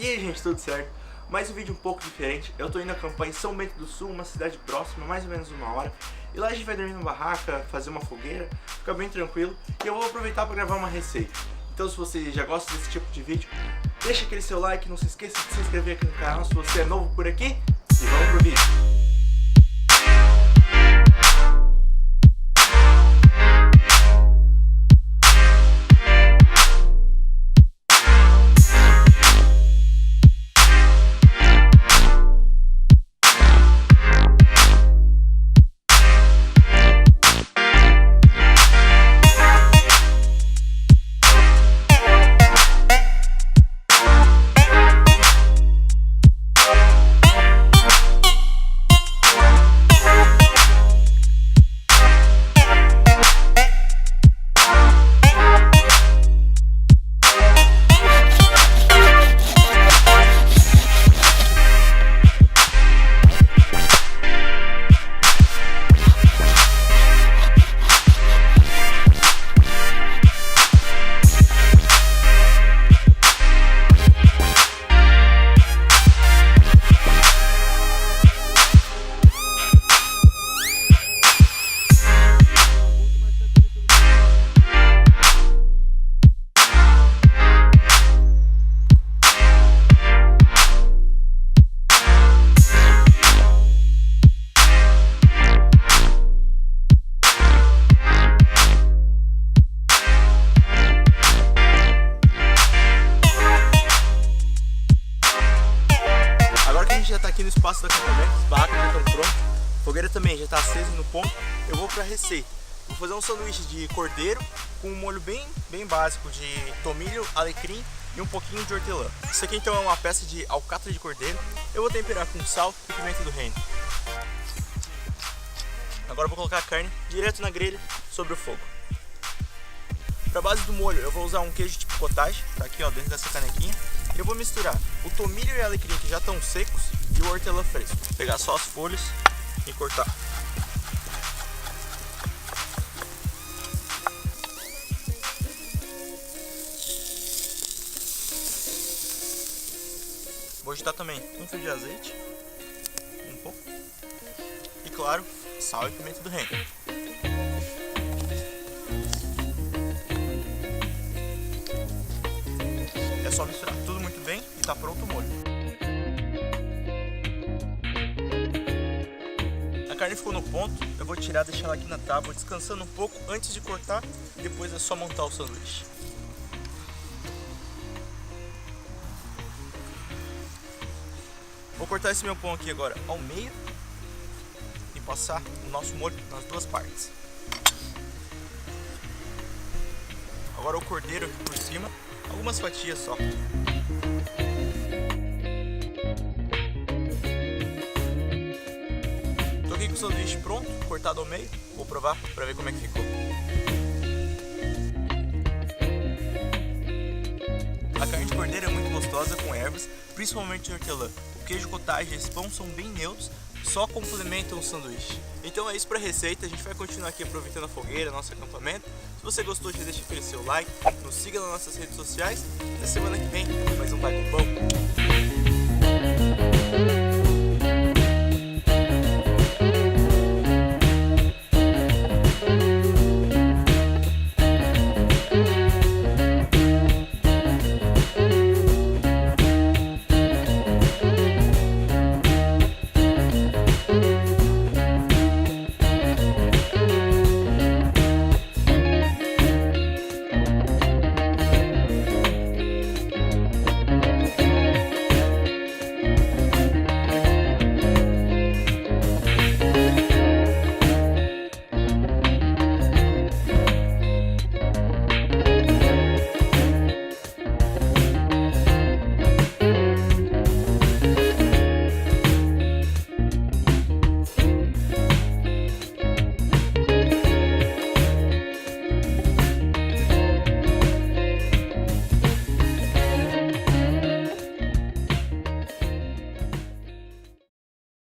E aí, gente, tudo certo? Mais um vídeo um pouco diferente. Eu tô indo acampar em São Bento do Sul, uma cidade próxima, mais ou menos 1 hora. E lá a gente vai dormir numa barraca, fazer uma fogueira, ficar bem tranquilo. E eu vou aproveitar para gravar uma receita. Então, se você já gosta desse tipo de vídeo, deixa aquele seu like, não se esqueça de se inscrever aqui no canal se você é novo por aqui. E vamos pro vídeo. Já tá aqui no espaço do acampamento, os barracos já estão prontos, a fogueira também já está acesa no ponto. Eu vou para a receita. Vou fazer um sanduíche de cordeiro com um molho bem básico de tomilho, alecrim e um pouquinho de hortelã. Isso aqui então é uma peça de alcatra de cordeiro. Eu vou temperar com sal e pimenta do reino. Agora eu vou colocar a carne direto na grelha sobre o fogo. Para base do molho eu vou usar um queijo tipo cottage, tá aqui ó, dentro dessa canequinha. Eu vou misturar o tomilho e o alecrim que já estão secos e o hortelã fresco. Vou pegar só as folhas e cortar. Vou agitar também um fio de azeite, um pouco, e claro, sal e pimenta do reino. É só misturar tudo muito bem e tá pronto o molho. A carne ficou no ponto, eu vou tirar, deixar ela aqui na tábua descansando um pouco antes de cortar, e depois é só montar o sanduíche. Vou cortar esse meu pão aqui agora ao meio e passar o nosso molho nas duas partes. Agora o cordeiro aqui por cima. Algumas fatias só. Tô aqui com o sanduíche pronto, cortado ao meio. Vou provar para ver como é que ficou. A carne de cordeiro é muito gostosa com ervas, principalmente hortelã. O queijo cottage e esse pão são bem neutros, só complementam o sanduíche. Então é isso para a receita, a gente vai continuar aqui aproveitando a fogueira, nosso acampamento. Se você gostou, já deixa aquele seu like, nos siga nas nossas redes sociais. Na semana que vem, mais um Vai com Pão.